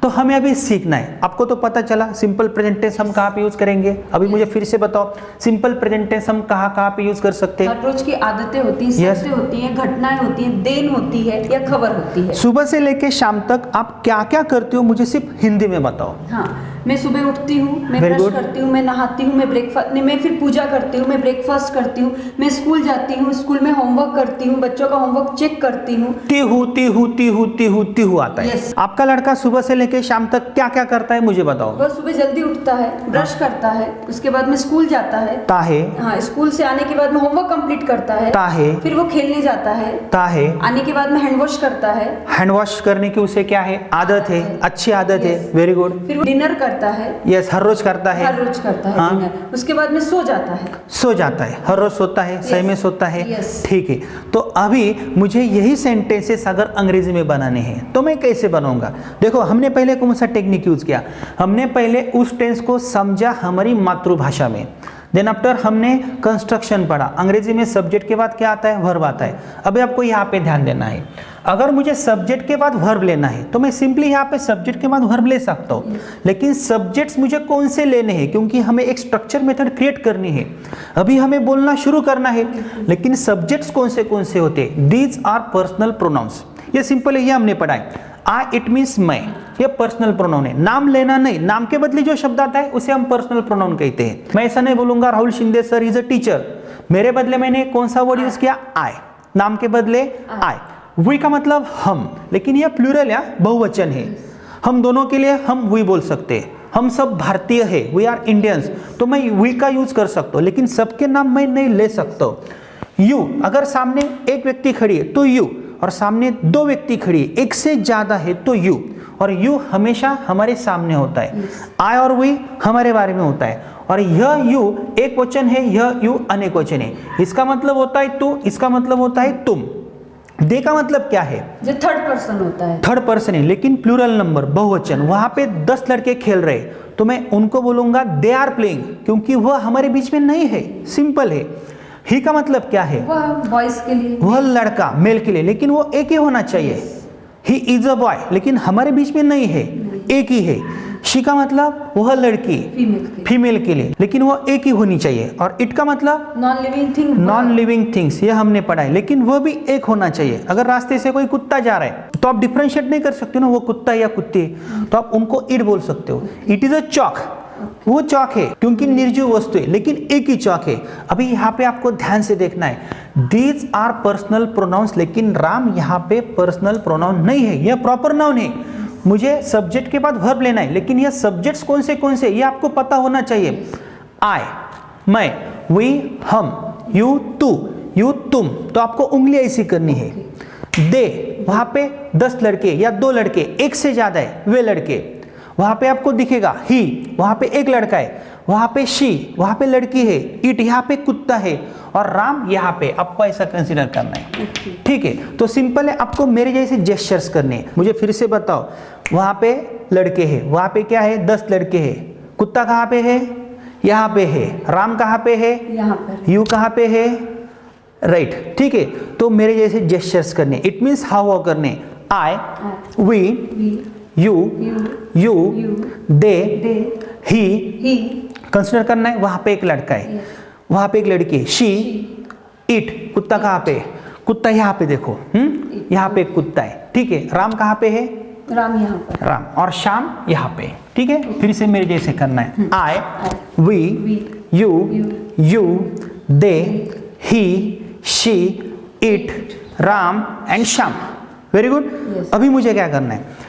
तो हमें अभी सीखना है। आपको तो पता चला सिंपल प्रेजेंट टेंस हम कहाँ पे यूज करेंगे, अभी मुझे फिर से बताओ सिंपल प्रेजेंट टेंस हम कहाँ पे यूज कर सकते हैं। हर रोज की आदतें होती हैं, शब्द होती हैं, घटनाएं होती हैं, देन होती है या खबर होती है। सुबह से लेके शाम तक आप क्या क्या करते हो मुझे सिर्फ हिंदी में बताओ। हाँ, मैं सुबह उठती हूँ, मैं Very ब्रश good. करती हूँ, मैं नहाती हूँ, मैं ब्रेकफास्ट नहीं, मैं फिर पूजा करती हूँ, मैं ब्रेकफास्ट करती हूँ, मैं स्कूल जाती हूँ, स्कूल में होमवर्क करती हूँ, बच्चों का होमवर्क चेक करती हूँ। ती हूँ आता है। Yes. आपका लड़का सुबह से लेके शाम तक क्या क्या करता है मुझे बताओ। वह सुबह जल्दी उठता है, ब्रश करता है, उसके बाद में स्कूल जाता है, ताहे हाँ, स्कूल से आने के बाद में होमवर्क कंप्लीट करता है, ताहे फिर वो खेलने जाता है, ताहे आने के बाद में हैंड वॉश करता है, हैंड वॉश करने की उसे क्या है आदत है, अच्छी आदत है, Yes. Very good. फिर वो डिनर करता है, यस हर रोज करता है, हर रोज करता है हाँ। डिनर, उसके बाद में सो जाता है। सो जाता है, हर रोज सोता है, सही में सोता है, Yes. ठीक है। तो अभी मुझे यही सेंटेंसेस अगर अंग्रेजी में बनाने हैं तो मैं कैसे बनाऊंगा। देखो हमने पहले कौन सा टेक्निक यूज किया, हमने पहले उस टेंस को समझा हमारी मातृभाषा में, देन आफ्टर हमने कंस्ट्रक्शन पढ़ा। अंग्रेजी में सब्जेक्ट के बाद क्या आता है, वर्ब आता है। अभी आपको यहाँ पे ध्यान देना है, अगर मुझे सब्जेक्ट के बाद वर्ब लेना है तो मैं सिंपली यहाँ पे सब्जेक्ट के बाद वर्ब ले सकता हूँ, लेकिन सब्जेक्ट्स मुझे कौन से लेने हैं, क्योंकि हमें एक स्ट्रक्चर मेथड क्रिएट करनी है, अभी हमें बोलना शुरू करना है। लेकिन सब्जेक्ट्स कौन से होते हैं, दीज आर पर्सनल प्रोनाउंस। ये सिंपल है, ये हमने पढ़ा है। आई इट मीन्स मैं, ये पर्सनल प्रोनाउन है, नाम लेना नहीं, नाम के बदले जो शब्द आता है उसे हम पर्सनल प्रोनाउन कहते हैं। मैं ऐसा नहीं बोलूंगा Rahul Shinde sir is a teacher, मेरे बदले मैंने कौन सा वर्ड यूज किया, आई, नाम के बदले आई। वी का मतलब हम, लेकिन यह प्लूरल या बहुवचन है, हम दोनों के लिए हम वी बोल सकते हैं। हम सब भारतीय है, वी आर इंडियंस, तो मैं वी का यूज कर सकता हूँ, लेकिन सबके नाम मैं नहीं ले सकता हूँ। यू, अगर सामने एक व्यक्ति खड़ी है तो यू, और सामने दो व्यक्ति खड़ी है, एक से ज्यादा है तो यू, और यू हमेशा हमारे सामने होता है। आई और वी हमारे बारे में होता है, और यह यू एक वचन है, यह यू अनेक वचन है। इसका मतलब होता है तू, इसका मतलब होता है तुम। दे का मतलब क्या है, जो थर्ड पर्सन होता है, थर्ड पर्सन है, लेकिन प्लूरल नंबर बहुवचन। वहां पे 10 लड़के खेल रहे तो मैं उनको बोलूंगा दे आर प्लेइंग, क्योंकि वह हमारे बीच में नहीं है, सिंपल है। ही का मतलब क्या है, वह बॉयज के लिए, वह लड़का मेल के लिए, लेकिन वो एक ही होना चाहिए। ही इज अ बॉय, लेकिन हमारे बीच में नहीं है, एक ही है। शी का मतलब वह लड़की फीमेल के लिए, लेकिन वह एक ही होनी चाहिए। और इट का मतलब non living thing, non living things, ये हमने पढ़ा है, लेकिन वह भी एक होना चाहिए। अगर रास्ते से कोई कुत्ता जा रहा है तो आप डिफरेंशिएट नहीं कर सकते ना, वो कुत्ता या कुत्ती है, तो आप उनको इट बोल सकते हो। इट इज अ चौक, वो चौक है क्योंकि निर्जीव वस्तु है, लेकिन एक ही चौक है। अभी यहाँ पे आपको ध्यान से देखना है, दीज आर पर्सनल प्रोनाउंस, लेकिन राम यहाँ पे पर्सनल प्रोनाउन नहीं है, यह प्रॉपर नाउन है। मुझे सब्जेक्ट के बाद वर्ब लेना है, लेकिन यह सब्जेक्ट्स कौन से ये आपको पता होना चाहिए। आई, मैं, वी, हम, यू, तू, यू, तुम, तो आपको उंगली ऐसी करनी है। दे, वहां पे 10 लड़के या 2 लड़के, एक से ज्यादा है वे लड़के, वहां पे आपको दिखेगा। ही, वहां पे एक लड़का है, वहां पे शी, वहां पे लड़की है। इट, यहाँ पे कुत्ता है, और राम यहाँ पे, आपको ऐसा कंसीडर करना है, ठीक है। तो सिंपल है, आपको मेरे जैसे जेस्चर्स करने हैं। मुझे फिर से बताओ, वहां पे लड़के हैं, वहां पे क्या है, 10 लड़के हैं। कुत्ता कहाँ पे है, यहाँ पे है। राम कहाँ पे है, यहाँ पर। यू कहाँ पे है, राइट, ठीक है। तो मेरे जैसे जेस्चर्स करने, इट मीन्स हाव करने। आई, वी, यू, दे, ही कंसिडर करना है। वहां पे एक लड़का है, वहां पे एक लड़की है। शी, इट, कुत्ता कहाँ पे, कुत्ता यहाँ पे देखो, यहाँ पे एक कुत्ता है, ठीक है। राम कहाँ पे है, राम यहाँ पर, राम, और श्याम यहाँ पे, ठीक है। फिर से मेरे जैसे करना है। I, we, you, they, he, she, it, Ram and Shyam. Very good. अभी मुझे क्या करना है,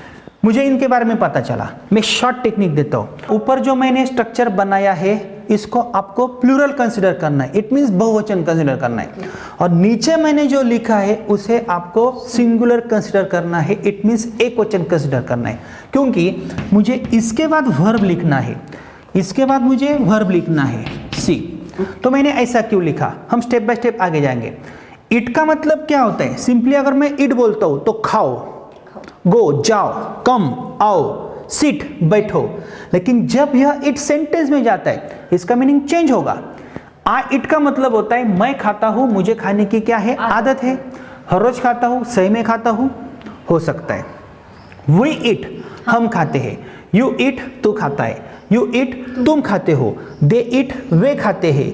मुझे इनके बारे में पता चला, मैं शॉर्ट टेक्निक देता हूं। ऊपर जो मैंने स्ट्रक्चर बनाया है इसको आपको प्लूरल कंसिडर करना है, इट मींस बहुवचन कंसिडर करना है। और नीचे मैंने जो लिखा है उसे आपको सिंगुलर कंसिडर करना है, इट मींस एक वचन कंसिडर करना है। क्योंकि मुझे इसके बाद वर्ब लिखना है, इसके बाद मुझे वर्ब लिखना है सी। तो मैंने ऐसा क्यों लिखा, हम स्टेप बाय स्टेप आगे जाएंगे। इट का मतलब क्या होता है, सिंपली अगर मैं इट बोलता हूं तो खाओ, गो जाओ, कम आओ, सिट बैठो। लेकिन जब यह इट सेंटेंस में जाता है इसका मीनिंग चेंज होगा। आई इट का मतलब होता है मैं खाता हूं, मुझे खाने की क्या है, आदत है, हर रोज खाता हूं, सही में खाता हूं, हो सकता है। वी इट, हम खाते हैं, यू ईट तू खाता है, यू ईट तुम खाते हो, दे ईट वे खाते हैं,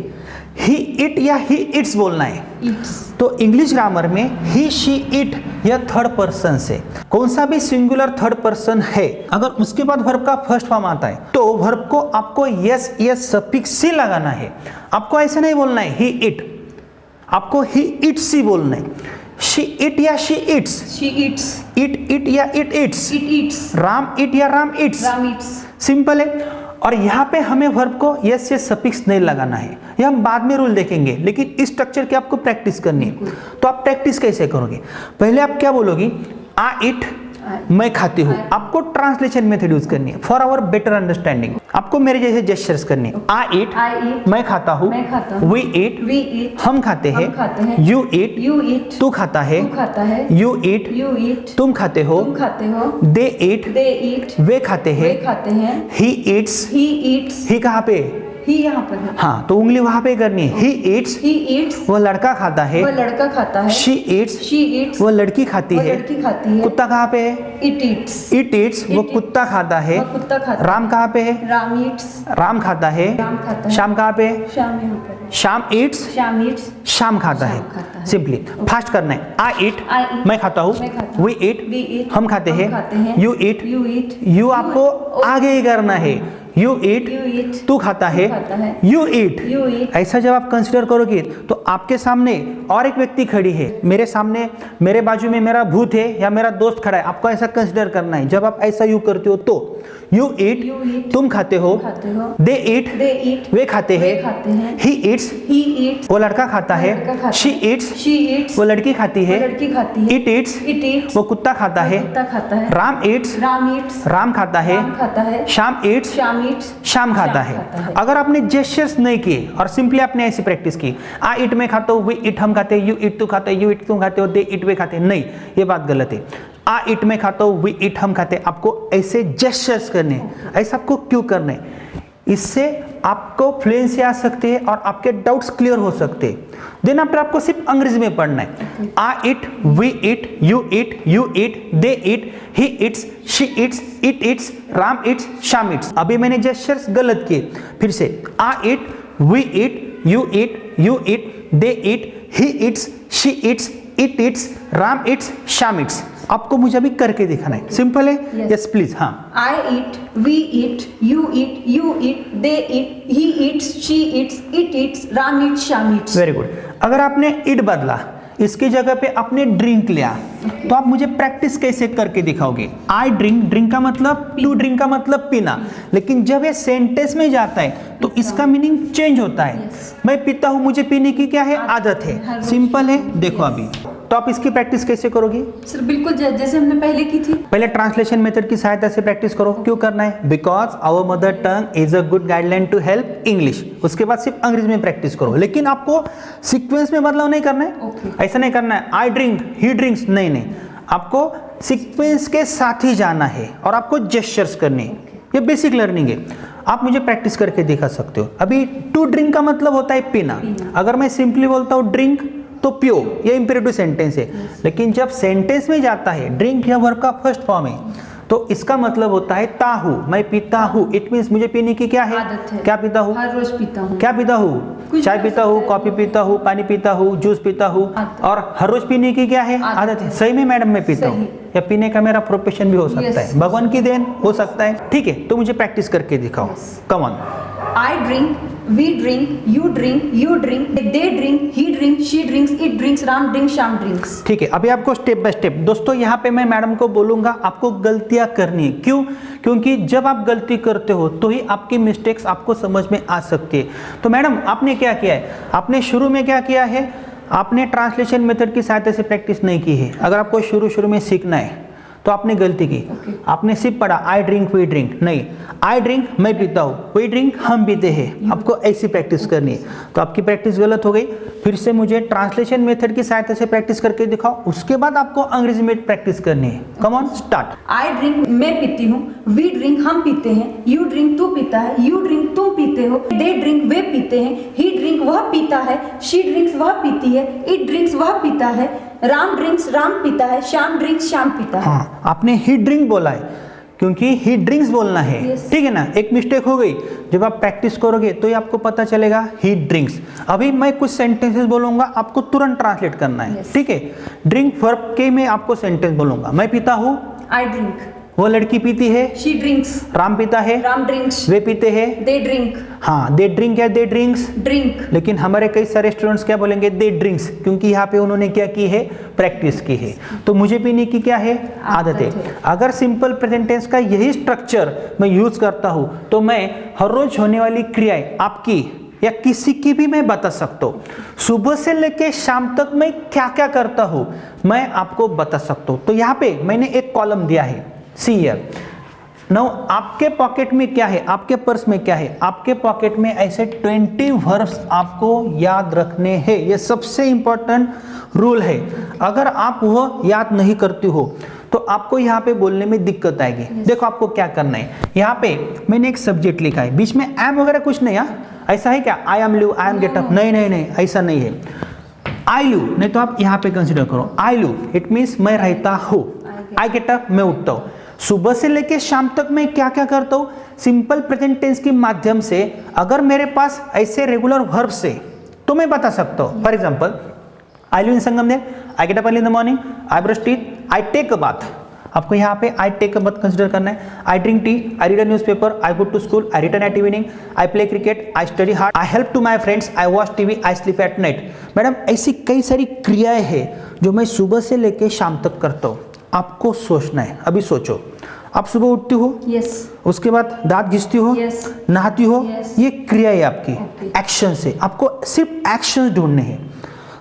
ही ईट या ही ईट्स बोलना है। ईट्स। तो इंग्लिश ग्रामर में ही शी इट यह थर्ड पर्सन से कौन सा भी सिंगुलर थर्ड पर्सन है, अगर उसके बाद वर्ब का फर्स्ट फॉर्म आता है तो वर्ब को आपको यस यस सफिक्स से लगाना है। आपको ऐसे नहीं बोलना है ही इट, आपको ही इट्स ही बोलना है। शी इट या she eats, she eats. It eat या it eats, it eats. Ram eat या Ram eats, Ram eats. Simple है। और यहाँ पे हमें वर्ब को यस यस सफिक्स नहीं लगाना है, ये हम बाद में रूल देखेंगे, लेकिन इस स्ट्रक्चर की आपको प्रैक्टिस करनी है। तो आप प्रैक्टिस कैसे करोगे, पहले आप क्या बोलोगी, आ इट मैं खाती हूँ। आपको ट्रांसलेशन मेथड यूज करनी है फॉर आवर बेटर अंडरस्टैंडिंग। आपको मेरे जैसे जेस्चर्स करने हैं। आ इट मैं खाता हूँ, वी इट हम खाते हैं, यू इट तू खाता है, यू इट तुम खाते हो, दे इट वे खाते हैं, ही इट्स ही कहाँ पे, ही यहाँ पर है। हाँ तो उंगली वहां पे करनी है। ही इट्स वो लड़का खाता है, शी इट्स वो लड़की खाती है, कुत्ता कहाँ पे है, इट इट्स वो कुत्ता खाता है, राम कहाँ पे है, राम खाता है, शाम कहाँ पे है, शाम इट्स शाम खाता है। सिंपली फास्ट करना है। आई इट मैं खाता हूँ, वी इट हम खाते हैं, यू इट यू आपको आगे ही करना है, यू इट तू खाता है, यू इट। ऐसा जब आप कंसिडर करोगे तो आपके सामने और एक व्यक्ति खड़ी है, मेरे सामने मेरे बाजू में मेरा भूत है या मेरा दोस्त खड़ा है, आपको ऐसा कंसिडर करना है। जब आप ऐसा यू करते हो तो यू इट तुम खाते हो, दे इट वे खाते हैं, ही इट्स वो लड़का खाता है, शी इट्स वो लड़की खाती है, इट इट्स वो कुत्ता खाता है, राम इट्स राम खाता है, शाम इट्स शाम खाता है। अगर आपने जेस्चर्स नहीं किए और सिंपली आपने ऐसी प्रैक्टिस की, आ इट मैं खाता हूँ, वी इट हम खाते हैं, यू इट तू खाते हैं, यू इट तुम खाते हो, दे इट वे खाते हैं, नहीं ये बात गलत है। आ इट मैं खाता हूँ, वी इट हम खाते हैं, आपको ऐसे जेस्चर्स करने हैं। ऐसा आपको क्यों करना है, इससे आपको फ्लुएंसी आ सकती है और आपके डाउट्स क्लियर हो सकते हैं। देन आफ्टर आपको सिर्फ अंग्रेजी में पढ़ना है। I eat we eat you eat they eat he eats she eats it eats Ram eats Shyam eats. अभी मैंने जेस्चर्स गलत किए, फिर से I eat we eat you eat they eat he eats she eats it eats Ram eats Shyam eats. आपको मुझे अभी करके दिखाना है, सिंपल है। Yes please. हाँ, I eat we eat you eat they eat he eats she eats it eats Ram eats Shyam it's. Very good. अगर आपने इट बदला, इसकी जगह पे आपने ड्रिंक लिया, तो आप मुझे प्रैक्टिस कैसे करके दिखाओगे। आई ड्रिंक, ड्रिंक का मतलब टू ड्रिंक का मतलब पीना, लेकिन जब ये सेंटेंस में जाता है तो इसका मीनिंग चेंज होता है। मैं पीता हूँ, मुझे पीने की क्या है, आदत है। सिंपल है, देखो अभी तो आप इसकी प्रैक्टिस कैसे करोगे सर? बिल्कुल जैसे हमने पहले की थी। पहले ट्रांसलेशन मेथड की सहायता से प्रैक्टिस करो। क्यों करना है, because our mother tongue is a good guideline to help English. उसके बाद सिर्फ अंग्रेजी में प्रैक्टिस करो, लेकिन आपको सीक्वेंस में बदलाव नहीं करना है। ऐसा नहीं करना है आई ड्रिंक ही ड्रिंक्स, नहीं, आपको सीक्वेंस के साथ ही जाना है और आपको जेस्चर्स करने हैं। ये बेसिक लर्निंग है, आप मुझे प्रैक्टिस करके दिखा सकते हो। अभी टू ड्रिंक का मतलब होता है पीना। अगर मैं सिंपली बोलता हूँ ड्रिंक तो पियो, ये इंपेरेटिव सेंटेंस है। लेकिन जब सेंटेंस में जाता है, ड्रिंक या वर्ब का फर्स्ट फॉर्म है, तो इसका मतलब होता है ताहू, मैं पीता हूँ। इट मीन्स मुझे पीने की क्या है, क्या पीता हूँ, हर रोज पीता हूँ। क्या पीता हूँ, चाय पीता हूँ, कॉफी पीता हूँ, पानी पीता हूँ, जूस पीता हूँ। और हर रोज पीने की क्या है, आदत है। सही में मैडम मैं पीता हूँ, या पीने का मेरा प्रोफेशन भी हो सकता है, भगवान की देन हो सकता है। ठीक है, तो मुझे प्रैक्टिस करके दिखाओ। Come on. I drink, we drink, you drink, they drink, he drinks, she drinks, it drinks, Ram drinks, Sham drinks। ठीक है, अभी आपको स्टेप बाय स्टेप, दोस्तों यहाँ पे मैं मैडम को बोलूंगा आपको गलतियां करनी है। क्यों? क्योंकि जब आप गलती करते हो तो ही आपकी मिस्टेक्स आपको समझ में आ सकती है। तो मैडम आपने क्या किया है, आपने शुरू में क्या किया है, आपने ट्रांसलेशन मेथड की सहायता से प्रैक्टिस नहीं की है। अगर आपको शुरू में सीखना है तो आपने गलती की। आपने सिर्फ पढ़ा आई ड्रिंक वी ड्रिंक, नहीं, आई ड्रिंक मैं पीता हूँ, वी ड्रिंक हम पीते हैं। आपको ऐसी प्रैक्टिस करनी है, तो आपकी प्रैक्टिस गलत हो गई। फिर से मुझे ट्रांसलेशन मेथड की सहायता से प्रैक्टिस करके दिखाओ, उसके बाद आपको अंग्रेजी में प्रैक्टिस करनी है। Come on, start. I drink मैं पीती हूँ, वी ड्रिंक हम पीते हैं, यू ड्रिंक तू पीता है, यू ड्रिंक तुम पीते हो, दे ड्रिंक वे पीते हैं, ही ड्रिंक वह पीता है, शी ड्रिंक्स वह पीती है, इट ड्रिंक्स वह पीता है, राम ड्रिंक्स राम पीता है, श्याम ड्रिंक्स श्याम पीता है। हाँ, आपने ही ड्रिंक बोला है, क्योंकि ही ड्रिंक्स बोलना है। Yes. ठीक है ना, एक मिस्टेक हो गई, जब आप प्रैक्टिस करोगे तो ये आपको पता चलेगा ही ड्रिंक्स। अभी मैं कुछ सेंटेंसेस बोलूंगा, आपको तुरंत ट्रांसलेट करना है। Yes. ठीक है, ड्रिंक वर्ब के मैं आपको सेंटेंस बोलूंगा। मैं पीता हूँ, I drink. वो लड़की पीती है, She drinks. राम पीता है, Ram drinks. वे पीते हैं। They drink. हाँ, दे ड्रिंक है, दे ड्रिंक्स। Drink. लेकिन हमारे कई सारे स्टूडेंट्स क्या बोलेंगे, दे ड्रिंक्स, क्योंकि यहाँ पे उन्होंने क्या की है, प्रैक्टिस की है। तो मुझे पीने की क्या है, आदत है। अगर सिंपल प्रेजेंट टेंस का यही स्ट्रक्चर मैं यूज करता हूँ तो मैं हर रोज होने वाली क्रियाएं आपकी या किसी की भी मैं बता सकता हूँ। सुबह से लेके शाम तक मैं क्या क्या करता हूँ मैं आपको बता सकता हूँ। तो यहाँ पे मैंने एक कॉलम दिया है, सी हियर। नाउ आपके पॉकेट में क्या है, आपके पर्स में क्या है, आपके पॉकेट में ऐसे 20 वर्ब्स आपको याद रखने हैं। ये सबसे इंपॉर्टेंट रूल है। अगर आप वो याद नहीं करते हो तो आपको यहाँ पे बोलने में दिक्कत आएगी। देखो आपको क्या करना है, यहाँ पे मैंने एक सब्जेक्ट लिखा है, बीच में एम वगैरह कुछ नहीं। ऐसा है क्या, I am live, I am get up, नहीं नहीं नहीं, ऐसा नहीं है। आई लिव नहीं तो आप यहाँ पे कंसिडर करो, आई लिव इट मीन्स मैं रहता हूँ, आई गेट अप मैं उठता हूँ। सुबह से लेके शाम तक मैं क्या क्या करता हूँ, सिंपल प्रेजेंट टेंस के माध्यम से अगर मेरे पास ऐसे रेगुलर वर्ब्स है तो मैं बता सकता हूँ। For example, I live in Sangamner, I get up early in the morning, I brush teeth, I take a bath. आपको यहाँ पे I take a bath consider करना है। I drink tea, I read a newspaper, I go to school, I return at evening, I play cricket, I study hard, I help to my friends, I watch TV, I sleep at night. Madam ऐसी कई सारी क्रियाएं हैं जो मैं सुबह से लेके शाम तक करता हूँ। आपको सोचना है। अभी सोचो, आप सुबह उठती हो, Yes. उसके बाद दांत घिसती हो, Yes. नहाती हो, Yes. ये क्रिया है आपकी। Okay. एक्शन से आपको सिर्फ एक्शन ढूंढने हैं।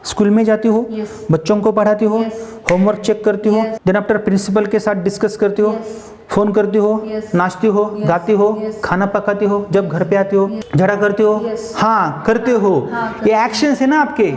स्कूल में जाती हो, Yes. बच्चों को पढ़ाती हो, Yes. होमवर्क चेक करती हो, Yes. देन आफ्टर प्रिंसिपल के साथ डिस्कस करती हो, Yes. फोन करती हो, Yes. नाचती हो, Yes. गाती हो, Yes. खाना पकाती हो, जब घर पे आती हो, झगड़ा करती हो, Yes. हाँ करते हो। हाँ, करते ये एक्शन है ना आपके।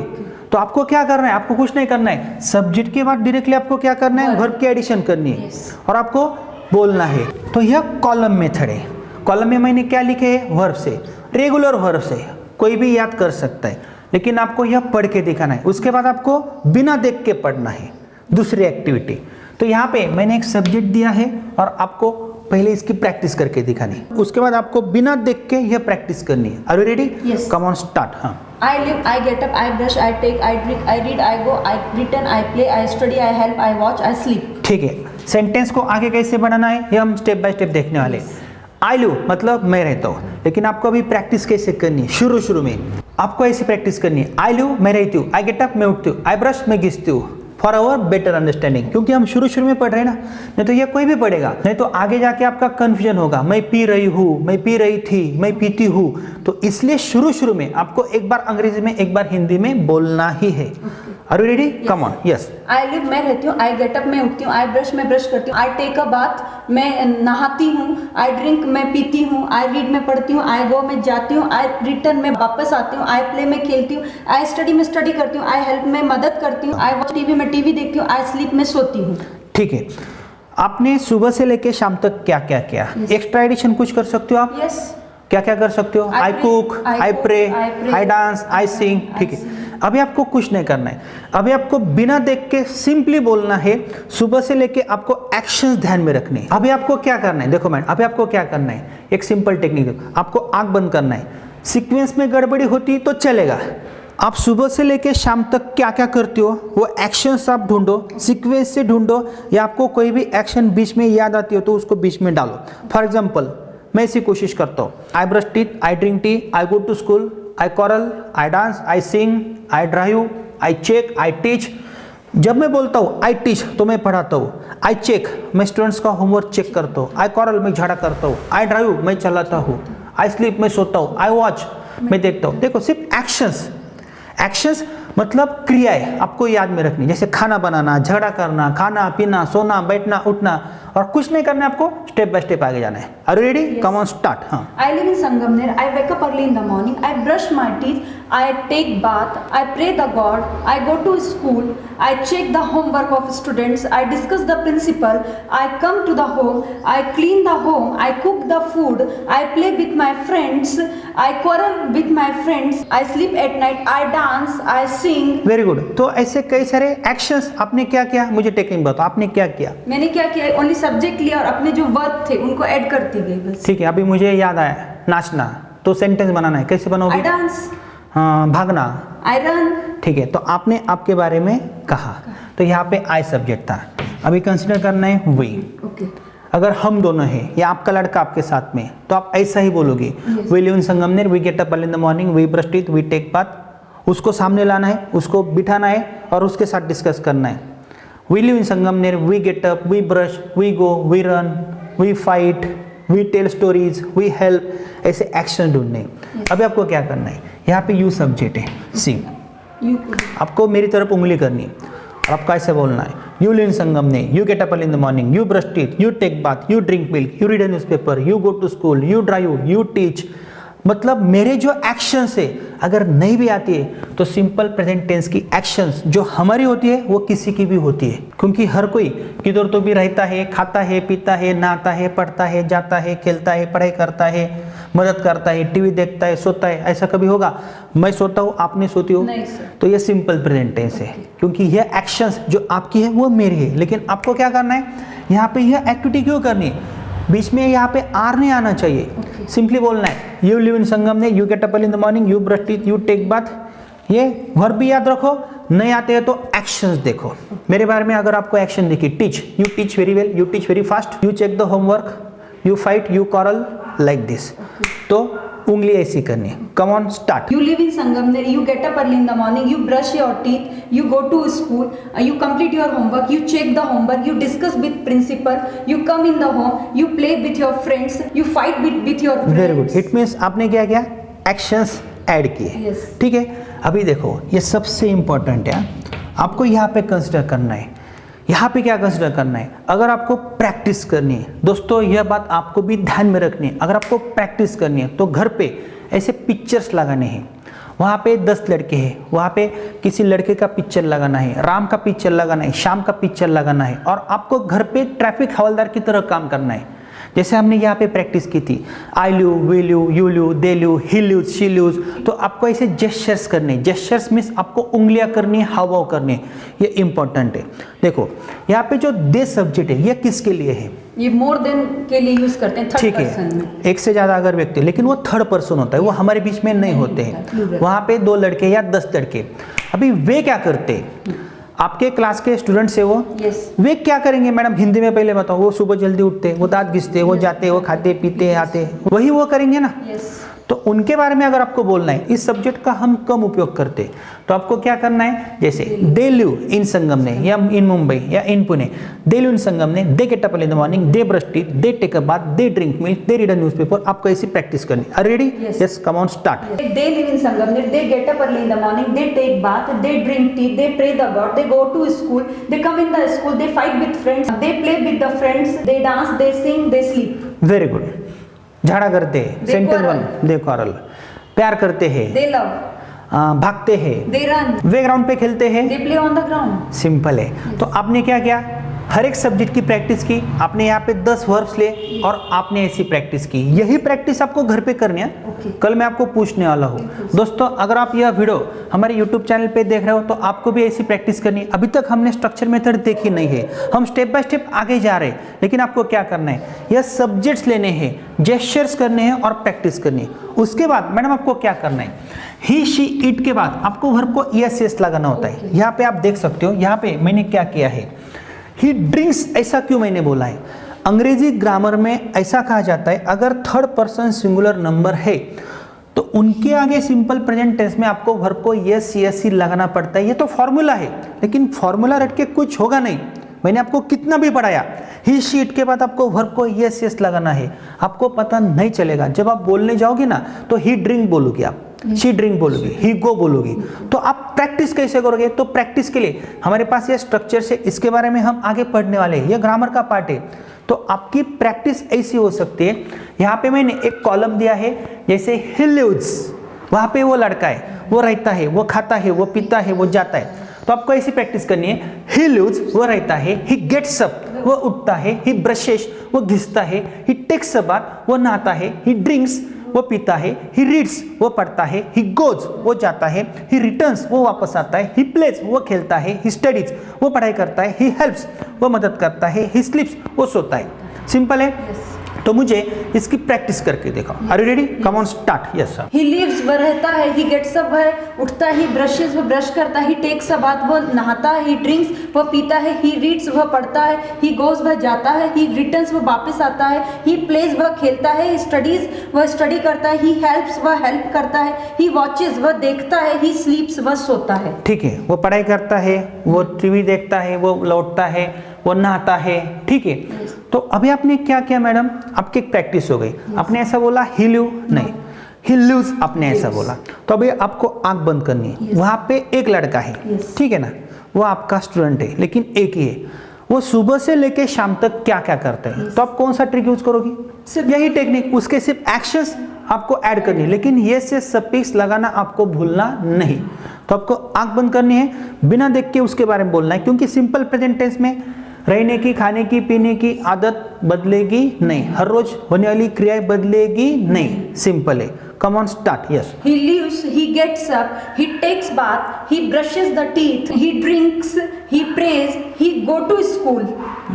तो आपको क्या करना है, आपको कुछ नहीं करना है। सब्जेक्ट के बाद डायरेक्टली आपको क्या करना है, वर्ब की एडिशन करनी है Yes. और आपको बोलना है। तो यह कॉलम मेथड है। कॉलम में मैंने क्या लिखे है, वर्ब से, रेगुलर वर्ब से, कोई भी याद कर सकता है, लेकिन आपको यह पढ़ के दिखाना है। उसके बाद आपको बिना देख के पढ़ना है, दूसरी एक्टिविटी। तो यहाँ पे मैंने एक सब्जेक्ट दिया है और आपको पहले इसकी प्रैक्टिस करके दिखानी है। उसके बाद आपको बिना देख के यह प्रैक्टिस करनी है। Are you ready? Yes. Come on start. हाँ, I live, I get up, I brush, I take, I drink, I read, I go, I return, I play, I study, I help, I watch, I sleep. ठीक है। Sentence को आगे कैसे बनाना है ये हम step by step देखने वाले हैं। आई लिव मतलब मैं रहता हूँ, लेकिन आपको अभी प्रैक्टिस कैसे करनी है। शुरू में आपको ऐसी प्रैक्टिस करनी है, आई लिव मैं रहती हूँ, आई गेट अप मैं उठती हूँ, आई ब्रश मैं घिसती हूँ, फॉर आवर बेटर अंडरस्टैंडिंग। क्योंकि हम शुरू में पढ़ रहे हैं ना, नहीं तो ये कोई भी पढ़ेगा, नहीं तो आगे जाके आपका कंफ्यूजन होगा। मैं पी रही हूँ, मैं पी रही थी, मैं पीती हूँ। तो इसलिए शुरू में आपको एक बार अंग्रेजी में एक बार हिंदी में बोलना ही है। Are you ready? Come on. Yes. I live मैं रहती हूँ, आई गेट अप मैं उठती हूँ, आई ब्रश मैं ब्रश करती हूँ, आई टेक अ बाथ मैं नहाती हूँ, आई ड्रिंक मैं पीती हूँ, आई रीड मैं पढ़ती हूँ, आई गो मैं जाती हूँ, आई रिटर्न मैं वापस आती हूँ, आई प्ले मैं खेलती हूँ, आई स्टडी मैं स्टडी करती हूँ, आई हेल्प मैं मदद करती हूँ, आई वॉच टीवी मैं टीवी देखती हूँ, आई स्लीप मैं सोती हूँ। ठीक है, आपने सुबह से लेके शाम तक क्या क्या किया। एक्स्ट्रा एडिशन कुछ कर सकते हो आप। यस। क्या क्या कर सकते हो? I cook, I pray, I dance, I sing. ठीक है, अभी आपको कुछ नहीं करना है। अभी आपको बिना देख के सिंपली बोलना है। सुबह से लेके आपको एक्शंस ध्यान में रखने हैं। अभी आपको क्या करना है, देखो मैडम, अभी आपको क्या करना है, एक सिंपल टेक्निक। आपको आंख बंद करना है। सीक्वेंस में गड़बड़ी होती तो चलेगा। आप सुबह से लेके शाम तक क्या क्या करते हो वो एक्शंस आप ढूंढो, सीक्वेंस से ढूंढो, या आपको कोई भी एक्शन बीच में याद आती हो तो उसको बीच में डालो। फॉर एग्जाम्पल, मैं ऐसी कोशिश करता हूँ, I brush teeth, I drink tea, I go to school, I quarrel, I dance, I sing, I drive, I check, I teach. जब मैं बोलता हूँ आई टीच तो मैं पढ़ाता हूँ, आई चेक मैं स्टूडेंट्स का होमवर्क चेक करता हूँ, आई कॉरल मैं झाड़ा करता हूँ, आई ड्राइव मैं चलाता हूँ, आई स्लीप मैं सोता हूँ, आई वॉच मैं देखता हूँ। देखो सिर्फ एक्शंस मतलब क्रियाएं आपको याद में रखनी, जैसे खाना बनाना, झगड़ा करना, खाना पीना, सोना, बैठना, उठना, और कुछ नहीं करना, आपको स्टेप बाय स्टेप आगे जाना है। Are you ready? Come on start. हाँ, I live in Sangamner. I wake up early in the morning. I brush my teeth. I take bath, I pray the God, I go to school, I check the homework of students, I discuss the principal, I come to the home, I clean the home, I cook the food, I play with my friends, I quarrel with my friends, I sleep at night, I dance, I sing. Very good. तो ऐसे कई सारे actions आपने क्या किया, मुझे technique बताओ, आपने क्या किया? मैंने क्या किया, ओनली सब्जेक्ट लिया और अपने जो वर्ब थे उनको ऐड करती गई बस। ठीक है, अभी मुझे याद आया, नाचना, तो सेंटेंस बनाना है, कैसे बनाओगे? I dance, हाँ, भागना, I run. ठीक है। तो आपने आपके बारे में कहा, तो यहाँ पे आई सब्जेक्ट था। अभी कंसिडर करना है वी। Okay. अगर हम दोनों हैं या आपका लड़का आपके साथ में, तो आप ऐसा ही बोलोगे, we live in Sangamner, we get up early in the morning, we brush teeth, we take bath. उसको सामने लाना है, उसको बिठाना है और उसके साथ डिस्कस करना है। We live in Sangamner, we get up, we brush, we go, we run, we fight, we tell stories, we help, ऐसे एक्शन ढूंढने हैं। अभी आपको क्या करना है, यहाँ पे यू सब्जेक्ट है, सी। You. आपको मेरी तरफ उंगली करनी है और आपको ऐसे बोलना है, you live in Sangamner, you get up early in the morning, you brush teeth, you take bath, you drink milk, you read a newspaper, you go to school, you drive, you teach. मतलब मेरे जो actions है, अगर नहीं भी आती है तो सिंपल प्रेजेंट टेंस की एक्शंस जो हमारी होती है वो किसी की भी होती है, क्योंकि हर कोई किधर तो भी रहता है, खाता है, पीता है, नहाता है, पढ़ता है, जाता है, खेलता है, पढ़ाई करता है, मदद करता है, टीवी देखता है, सोता है। ऐसा कभी होगा मैं सोता हूँ आप नहीं सोती हो? नहीं सर। तो ये सिंपल प्रेजेंट टेंस है, क्योंकि ये एक्शंस जो आपकी है वो मेरी है। लेकिन आपको क्या करना है, यहाँ पे यह एक्टिविटी क्यों करनी है, बीच में यहाँ पे आर नहीं आना चाहिए। सिंपली बोलना है, you live in Sangamner, you get up early in the morning, you brush teeth, you take bath. ये वर्ब भी याद रखो, नहीं आते हैं तो एक्शंस देखो। मेरे बारे में अगर आपको एक्शन देखिए, teach, you teach very well, you teach very fast, you check the homework, you fight, you quarrel, like this. तो उंगली ऐसी करनी है। Come on, start. You live in Sangamner, you get up early in the morning, you brush your teeth, you go to school, you complete your homework, you check the homework, you discuss with principal, you come in the home, you play with your friends, you fight with your friends. Very good. It means आपने क्या किया, actions add किए। Yes. ठीक है, अभी देखो ये सबसे इंपॉर्टेंट है, आपको यहाँ पे कंसिडर करना है। यहाँ पे क्या कंसिडर करना है, अगर आपको प्रैक्टिस करनी है, दोस्तों यह बात आपको भी ध्यान में रखनी है। अगर आपको प्रैक्टिस करनी है तो घर पे ऐसे पिक्चर्स लगाने हैं। वहाँ पे 10 लड़के हैं, वहाँ पे किसी लड़के का पिक्चर लगाना है, राम का पिक्चर लगाना है, श्याम का पिक्चर लगाना है, और आपको घर पे ट्रैफिक हवलदार की तरह काम करना है। जैसे हमने यहाँ पे प्रैक्टिस की थी, I live, we live, you live, they live, he live, she lives. तो आपको ऐसे जेस्चर्स करने, जेस्चर्स मीन्स आपको उंगलियां करनी है, हाव भाव करने, ये इंपॉर्टेंट है। देखो यहाँ पे जो दे सब्जेक्ट है ये किसके लिए है, ये मोर देन के लिए यूज करते हैं, थर्ड ठीक पर्सन है, में। एक से ज्यादा अगर व्यक्ति, लेकिन वो थर्ड पर्सन होता है, वो हमारे बीच में नहीं होते हैं। वहाँ पे 2 लड़के या 10 लड़के, अभी वे क्या करते हैं, आपके क्लास के स्टूडेंट्स है वो, Yes. वे क्या करेंगे मैडम, हिंदी में पहले बताओ। वो सुबह जल्दी उठते, वो दांत घिसते, वो जाते, वो खाते पीते आते, वही वो करेंगे ना। Yes. तो उनके बारे में अगर आपको बोलना है, इस सब्जेक्ट का हम कम उपयोग करते, तो आपको क्या करना है, जैसे दे लिव इन संगमनेर या इन मुंबई या in Pune, they live in Sangamner, they get up early in the morning, they brush teeth, they take a bath, they drink milk, they read a newspaper. आपको ऐसी प्रैक्टिस करनी। Are ready? Yes. Yes, come on, start. They live in Sangamner, they get up early in the morning, they take bath, they drink tea, they pray the God, they go to school, they come in the school, they fight with friends, they play with the friends, they dance, they sing, they sleep. Very good. झाड़ा करते हैं, They sentence quarrel. 1, they quarrel। प्यार करते हैं, They love, भागते हैं, they run, way ground पे खेलते हैं। they play on the ground. Simple है। तो आपने क्या किया, हर एक सब्जेक्ट की प्रैक्टिस की, आपने यहाँ पे 10 वर्ब्स ले और आपने ऐसी प्रैक्टिस की। यही प्रैक्टिस आपको घर पे करनी है। Okay. कल मैं आपको पूछने वाला हूँ। दोस्तों अगर आप यह वीडियो हमारे YouTube चैनल पे देख रहे हो तो आपको भी ऐसी प्रैक्टिस करनी है। अभी तक हमने स्ट्रक्चर मेथड देखी नहीं है, हम स्टेप बाय स्टेप आगे जा रहे हैं, लेकिन आपको क्या करना है, यह सब्जेक्ट्स लेने हैं, जेस्चर्स करने हैं और प्रैक्टिस करनी है। उसके बाद मैडम आपको क्या करना है, ही शी इट के बाद आपको वर्ब को एस एस लगाना होता है। यहाँ पे आप देख सकते हो, यहाँ पे मैंने क्या किया है, ही ड्रिंक्स। ऐसा क्यों मैंने बोला है, अंग्रेजी ग्रामर में ऐसा कहा जाता है, अगर थर्ड पर्सन सिंगुलर नंबर है तो उनके आगे सिंपल प्रेजेंट टेंस में आपको वर्ब को यस यस ही लगाना पड़ता है। ये तो फॉर्मूला है, लेकिन फॉर्मूला रट के कुछ होगा नहीं। मैंने आपको कितना भी पढ़ाया, ही शीट के बाद आपको वर्ब को यस यस लगाना है, आपको पता नहीं चलेगा। जब आप बोलने जाओगे ना तो ही ड्रिंक बोलोगे, आप शी ड्रिंक बोलोगे, ही गो बोलोगे। तो आप प्रैक्टिस कैसे करोगे, तो प्रैक्टिस के लिए हमारे पास ये स्ट्रक्चर से, इसके बारे में हम आगे पढ़ने वाले हैं, ये ग्रामर का पार्ट है। तो आपकी प्रैक्टिस ऐसी हो सकती है। यहाँ पे मैंने एक कॉलम दिया है, जैसे ही लिव्स, वहाँ पे वो लड़का है, वो रहता है, वो खाता है, वो पीता है, वो जाता है। तो आपको ऐसी प्रैक्टिस करनी है। ही लिव्स, वो रहता है। ही गेट्स अप, वो उठता है। ही ब्रशेस, वो घिसता है। ही टेक्स अ बाथ, वो नहाता है। ही ड्रिंक्स, वो पीता है। ही रीड्स, वो पढ़ता है। ही गोज, वो जाता है। ही रिटर्न्स, वो वापस आता है। ही प्लेज, वो खेलता है। ही स्टडीज, वो पढ़ाई करता है। ही हेल्प्स, वो मदद करता है। ही स्लीप्स, वो सोता है। सिंपल है। तो मुझे इसकी प्रैक्टिस करके देखो। Are you ready? Come on start. Yes sir. He lives, वह रहता है। ही गेट्स अप, वह उठता है। ही ब्रशेस, वह ब्रश करता है। ही टेक्स अ बाथ, वह नहाता है। ही ड्रिंक्स, वह पीता है। ही रीड्स, वह पढ़ता है। ही गोज, वह जाता है। ही रिटर्न्स, वह वापस आता है। ही प्लेज, वह खेलता है। ही स्टडीज, वह स्टडी करता है। ही हेल्प्स, वह हेल्प करता है। ही वॉचेस, वह देखता है। ही स्लीप्स, वह सोता है। ठीक है, वो पढ़ाई करता है, वो टीवी देखता है, वो लौटता है, वो नहाता है। ठीक है। तो अभी आपने क्या किया मैडम? आपकी प्रैक्टिस हो गई। आपने ऐसा बोला ही लिव नहीं, ही लिव्स आपने ऐसा बोला। तो अभी आपको आंख बंद करनी है। वहां पे एक लड़का है, ठीक है ना, वो आपका स्टूडेंट है, लेकिन एक ही है। वो सुबह से लेके शाम तक क्या क्या करते हैं। तो आप कौन सा ट्रिक यूज करोगी? सिर्फ यही टेक्निक। उसके सिर्फ एक्शंस आपको ऐड करनी है, लेकिन ये से सफिक्स लगाना आपको भूलना नहीं। तो आपको आंख बंद करनी है, बिना देख के उसके बारे में बोलना है, क्योंकि सिंपल प्रेजेंट टेंस में रहने की, खाने की, पीने की आदत बदलेगी नहीं, हर रोज होने वाली क्रियाएं बदलेगी नहीं। सिंपल है। Come on start. Yes. He lives, he gets up, he takes bath, he brushes the teeth, he drinks, he prays, he go to school.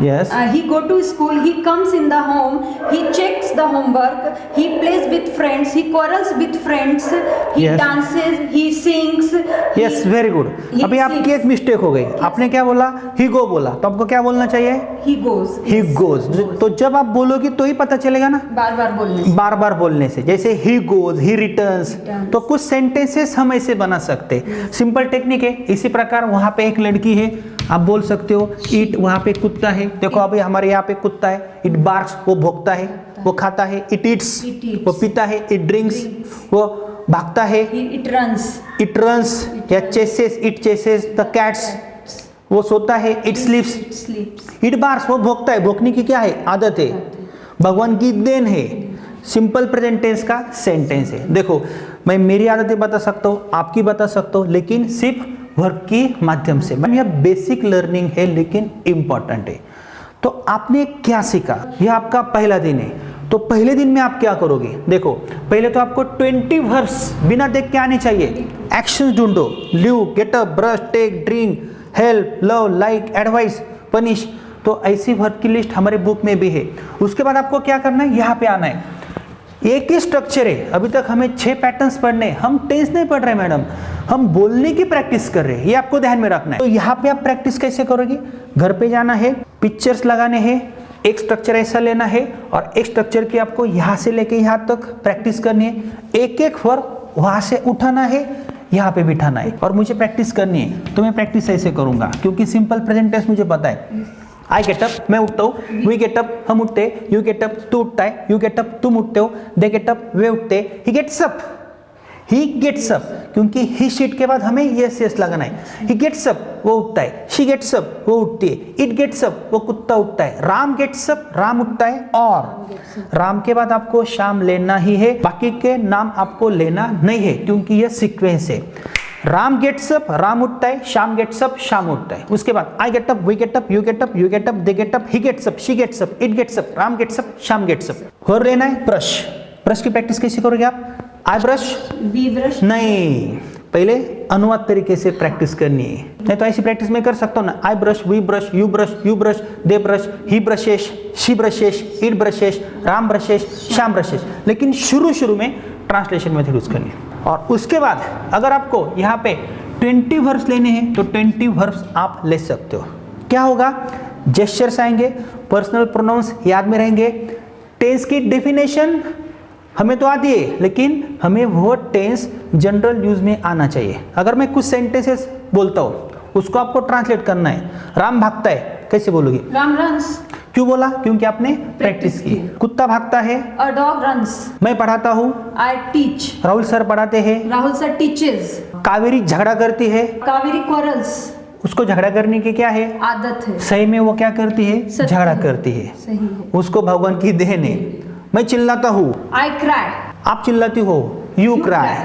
Yes. He go to school, he comes in the home, he checks the homework, he plays with friends, he quarrels with friends, he Yes. dances, he sings. Yes, very good. he अभी आपकी sleeps. एक mistake हो गई। आपने क्या बोला? ही गो बोला। तो आपको क्या बोलना चाहिए? He goes. He goes. तो जब आप बोलोगी तो ही पता चलेगा ना, बार बार बोलने से। बार बार बोलने से। जैसे he goes, he returns, Returns. तो कुछ सेंटेंसेस हम ऐसे बना सकते। सिंपल टेक्निक है। इसी प्रकार वहां पे एक लड़की है, आप बोल सकते हो ईट, वहां पे कुत्ता है। देखो अभी हमारे यहाँ पे कुत्ता है। इट बार्क्स, वो भौंकता है, वो खाता है। It eats, It eats. वो पीता है। इट ड्रिंक्स, वो भागता है। It runs. इट रन्स या chases, it chases the cats, वो सोता है। It स्लीप्स। It sleeps. It bars, वो भोगता है। भोगने की क्या है? आदत है, भगवान की देन है। सिंपल प्रेजेंट टेंस का सेंटेंस है। देखो मैं मेरी आदतें बता सकता हूँ, आपकी बता सकता हूँ, लेकिन सिर्फ वर्क के माध्यम से। मैम यह बेसिक लर्निंग है, लेकिन इंपॉर्टेंट है। तो आपने क्या सीखा? यह आपका पहला दिन है। तो पहले दिन में आप क्या करोगे? देखो पहले तो आपको 20 वर्ब्स बिना देख के आने चाहिए। एक्शन ढूंढो। Live, get up, brush, take, drink, help, love, like, advice, punish. तो ऐसी वर्ब की लिस्ट हमारे बुक में भी है। उसके बाद आपको क्या करना है? यहाँ पे आना है। एक ही स्ट्रक्चर है। अभी तक हमें 6 पैटर्न्स पढ़ने हैं। हम टेंस नहीं पढ़ रहे मैडम, हम बोलने की प्रैक्टिस कर रहे हैं। ये आपको ध्यान में रखना है। तो यहाँ पे आप प्रैक्टिस कैसे करोगे? घर पे जाना है, पिक्चर्स लगाने हैं, एक स्ट्रक्चर ऐसा लेना है और एक स्ट्रक्चर की आपको यहाँ से लेके यहाँ तक प्रैक्टिस करनी है। एक एक वर्ब वहाँ से उठाना है, यहाँ पे बिठाना है और मुझे प्रैक्टिस करनी है। तो मैं प्रैक्टिस ऐसे करूँगा, क्योंकि सिंपल प्रेजेंट टेंस मुझे पता है। आई गेट अप, मैं उठता हूँ। वी गेट अप, हम उठते। यू गेट अप, तू उठता है। यू गेट अप, तुम उठते हो। दे गेट अप, वे उठते। He gets up, he gets up, क्योंकि ही शीट के बाद हमें यस यस लगाना है। ही गेट्स अप, वो उठता है। शी गेट्स अप, वो उठती है। इट गेट्स अप, वो कुत्ता उठता है। राम गेट्स अप, राम उठता है। और राम के बाद आपको शाम लेना ही है, बाकी के नाम आपको लेना नहीं है, क्योंकि यह सीक्वेंस है। राम गेट्स अप, राम उठता है। शाम गेट्स अप, शाम उठता है। उसके बाद I get up, we get up, you get up, you get up, they get up, he gets up, she gets up, it gets up, Ram gets up, Sham gets up. और लेना है ब्रश। ब्रश की practice कैसे करोगे आप? आई brush, we brush. नहीं, पहले अनुवाद तरीके से प्रैक्टिस करनी है। नहीं तो ऐसी प्रैक्टिस मैं कर सकता हूँ ना। I brush, we brush, you brush, they brush, he brushes, she brushes, it brushes, Ram brushes, Shyam brushes. लेकिन शुरू में ट्रांसलेशन मेथड यूज करनी है। और उसके बाद अगर आपको यहाँ पे 20 वर्ब्स लेने हैं तो 20 वर्ब्स आप ले सकते हो। क्या होगा? जेस्चर्स आएंगे, पर्सनल प्रोनाउंस याद में रहेंगे, टेंस की डेफिनेशन हमें तो आती है, लेकिन हमें वो टेंस जनरल यूज में आना चाहिए। अगर मैं कुछ सेंटेंसेस बोलता हूँ, उसको आपको ट्रांसलेट करना है। राम भागता है, कैसे बोलोगी? राम रन्स। क्यों बोला? क्योंकि आपने प्रैक्टिस की। कुत्ता भागता है। A dog runs. मैं पढ़ाता हूँ। I teach. राहुल सर पढ़ाते हैं। Rahul sir teaches. कावेरी झगड़ा करती है। कावेरी क्वारल्स। उसको झगड़ा करने की क्या है? आदत है। सही में वो क्या करती है? सत्य झगड़ा है। करती है। सही है। उसको भगवान की देन है। मैं चिल्लाता हूँ। I cry. आप चिल्लाती हो। You cry.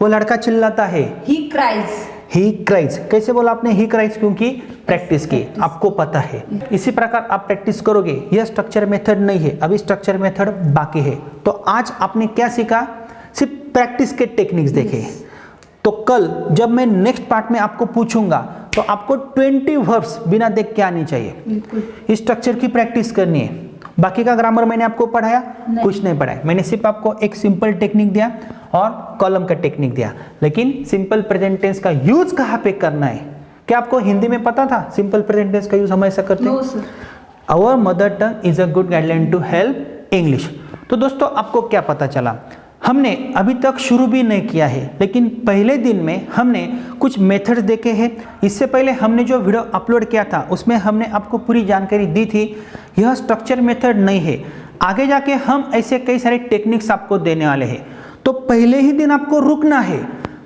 वो लड़का चिल्लाता है, ही क्राइज। ही क्राइज। कैसे बोला आपने ही क्राइज? क्योंकि प्रैक्टिस की, आपको पता है। इसी प्रकार आप प्रैक्टिस करोगे। यह स्ट्रक्चर मेथड नहीं है, अभी स्ट्रक्चर मेथड बाकी है। तो आज आपने क्या सीखा? सिर्फ प्रैक्टिस के टेक्निक्स देखे। तो कल जब मैं नेक्स्ट पार्ट में आपको पूछूंगा तो आपको 20 वर्ब्स बिना देख के आनी चाहिए। इस स्ट्रक्चर की प्रैक्टिस करनी है। बाकी का ग्रामर मैंने आपको पढ़ाया? कुछ नहीं पढ़ाया। मैंने सिर्फ आपको एक सिंपल टेक्निक दिया और कॉलम का टेक्निक दिया। लेकिन सिंपल प्रेजेंट टेंस का यूज कहाँ पे करना है? क्या आपको हिंदी में पता था सिंपल प्रेजेंट टेंस का यूज हम ऐसा करते हैं? No sir. Our mother tongue is a good guideline to help English. तो दोस्तों आपको क्या पता चला? हमने अभी तक शुरू भी नहीं किया है, लेकिन पहले दिन में हमने कुछ मेथड्स देखे हैं। इससे पहले हमने जो वीडियो अपलोड किया था उसमें हमने आपको पूरी जानकारी दी थी। यह स्ट्रक्चर मेथड नहीं है, आगे जाके हम ऐसे कई सारे टेक्निक्स आपको देने वाले हैं। तो पहले ही दिन आपको रुकना है,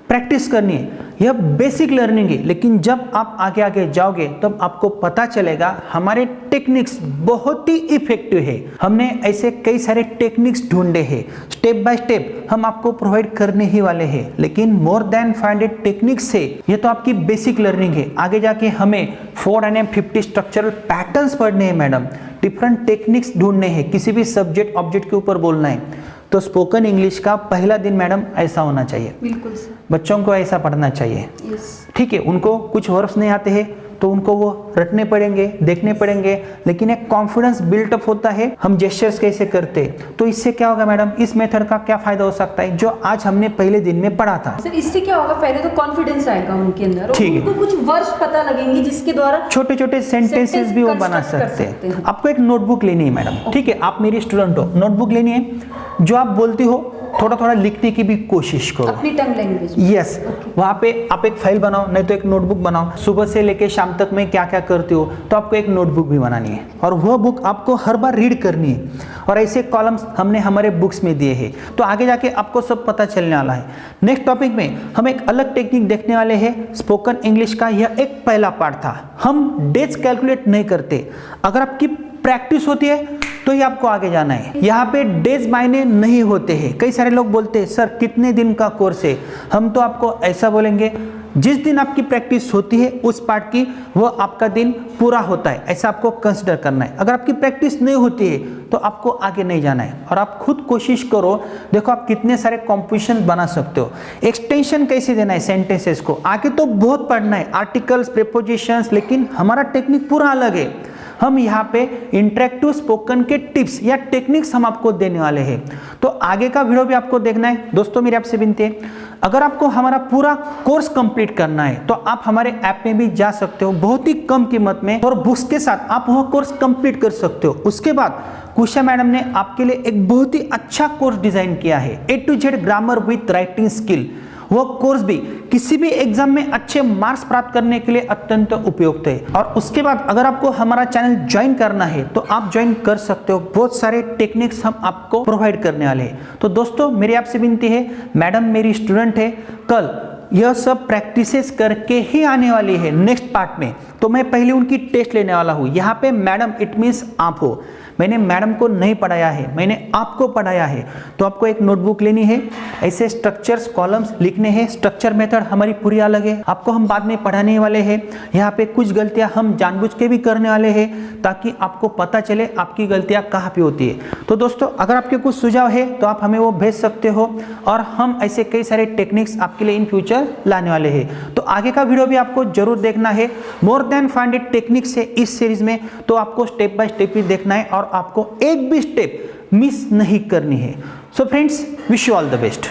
प्रैक्टिस करनी है। यह बेसिक लर्निंग है, लेकिन जब आप आगे आगे जाओगे तब आपको पता चलेगा हमारे टेक्निक्स बहुत ही इफेक्टिव है। हमने ऐसे कई सारे टेक्निक्स ढूंढे हैं, स्टेप बाय स्टेप हम आपको प्रोवाइड करने ही वाले हैं। लेकिन मोर देन 500 टेक्निक्स है, ये तो आपकी बेसिक लर्निंग है। आगे जाके हमें 450 स्ट्रक्चरल पैटर्न्स पढ़ने हैं मैडम, डिफरेंट टेक्निक्स ढूंढने हैं, किसी भी सब्जेक्ट ऑब्जेक्ट के ऊपर बोलना है। तो स्पोकन इंग्लिश का पहला दिन मैडम ऐसा होना चाहिए। बिल्कुल सर। बच्चों को ऐसा पढ़ना चाहिए। यस। ठीक है, उनको कुछ वर्ड्स नहीं आते हैं तो उनको वो रटने पड़ेंगे, देखने पड़ेंगे, लेकिन एक कॉन्फिडेंस बिल्टअप होता है। हम जेस्चर्स कैसे करते, तो इससे क्या होगा मैडम? इस मेथड का क्या फायदा हो सकता है जो आज हमने पहले दिन में पढ़ा था? सर इससे क्या होगा? पहले तो कॉन्फिडेंस आएगा उनके अंदर, और ठीक है। उनको कुछ वर्ड्स पता लगेंगे जिसके द्वारा छोटे छोटे सेंटेंसेस भी वो बना सकते हैं। आपको एक नोटबुक लेनी है मैडम, ठीक है? आप मेरी स्टूडेंट हो, नोटबुक लेनी है। जो आप बोलती हो थोड़ा थोड़ा लिखने की भी कोशिश करो अपनी टंग लैंग्वेज। यस। वहाँ पे आप एक फाइल बनाओ, नहीं तो एक नोटबुक बनाओ। सुबह से लेके शाम तक मैं क्या क्या करती हो, तो आपको एक नोटबुक भी बनानी है और वह बुक आपको हर बार रीड करनी है। और ऐसे कॉलम्स हमने हमारे बुक्स में दिए हैं, तो आगे जाके आपको सब पता चलने वाला है। नेक्स्ट टॉपिक में हम एक अलग टेक्निक देखने वाले हैं स्पोकन इंग्लिश का। यह एक पहला पार्ट था। हम डेज कैलकुलेट नहीं करते, अगर आपकी प्रैक्टिस होती है तो ही आपको आगे जाना है। यहाँ पे डेज मायने नहीं होते हैं। कई सारे लोग बोलते हैं सर कितने दिन का कोर्स है, हम तो आपको ऐसा बोलेंगे जिस दिन आपकी प्रैक्टिस होती है उस पार्ट की, वो आपका दिन पूरा होता है, ऐसा आपको कंसिडर करना है। अगर आपकी प्रैक्टिस नहीं होती है तो आपको आगे नहीं जाना है। और आप खुद कोशिश करो, देखो आप कितने सारे कॉम्पोजिशन बना सकते हो, एक्सटेंशन कैसे देना है सेंटेंसेस को। आगे तो बहुत पढ़ना है, आर्टिकल्स, प्रीपोजिशंस, लेकिन हमारा टेक्निक पूरा अलग है। हम यहाँ पे इंटरेक्टिव स्पोकन के टिप्स या टेक्निक्स हम आपको देने वाले हैं। तो आगे का वीडियो भी आपको देखना है। दोस्तों मेरी आपसे विनती है, अगर आपको हमारा पूरा कोर्स कंप्लीट करना है तो आप हमारे ऐप में भी जा सकते हो, बहुत ही कम कीमत में, और बुक्स के साथ आप वह कोर्स कंप्लीट कर सकते हो। उसके बाद कुशा मैडम ने आपके लिए एक बहुत ही अच्छा कोर्स डिजाइन किया है, A to Z grammar with writing skill. वह कोर्स भी किसी भी एग्जाम में अच्छे मार्क्स प्राप्त करने के लिए अत्यंत उपयुक्त है। और उसके बाद अगर आपको हमारा चैनल ज्वाइन करना है तो आप ज्वाइन कर सकते हो, बहुत सारे टेक्निक्स हम आपको प्रोवाइड करने वाले हैं। तो दोस्तों मेरी आपसे विनती है, मैडम मेरी स्टूडेंट है, कल यह सब प्रैक्टिसेस करके ही आने वाली है नेक्स्ट पार्ट में। तो मैं पहले उनकी टेस्ट लेने वाला हूँ। यहाँ पे मैडम इट मीन्स आप हो, मैंने मैडम को नहीं पढ़ाया है, मैंने आपको पढ़ाया है। तो आपको एक नोटबुक लेनी है, ऐसे स्ट्रक्चर्स, कॉलम्स लिखने हैं। स्ट्रक्चर मेथड हमारी पूरी अलग है, आपको हम बाद में पढ़ाने वाले हैं। यहाँ पे कुछ गलतियाँ हम जानबूझ के भी करने वाले हैं ताकि आपको पता चले आपकी गलतियाँ कहाँ पे होती है। तो दोस्तों अगर आपके कुछ सुझाव है तो आप हमें वो भेज सकते हो, और हम ऐसे कई सारे टेक्निक्स आपके लिए इन फ्यूचर लाने वाले हैं। तो आगे का वीडियो भी आपको जरूर देखना है। मोर देन 500 टेक्निक्स है इस सीरीज में, तो आपको स्टेप बाय स्टेप ही देखना है और आपको एक भी स्टेप मिस नहीं करनी है। So friends, wish you all the best.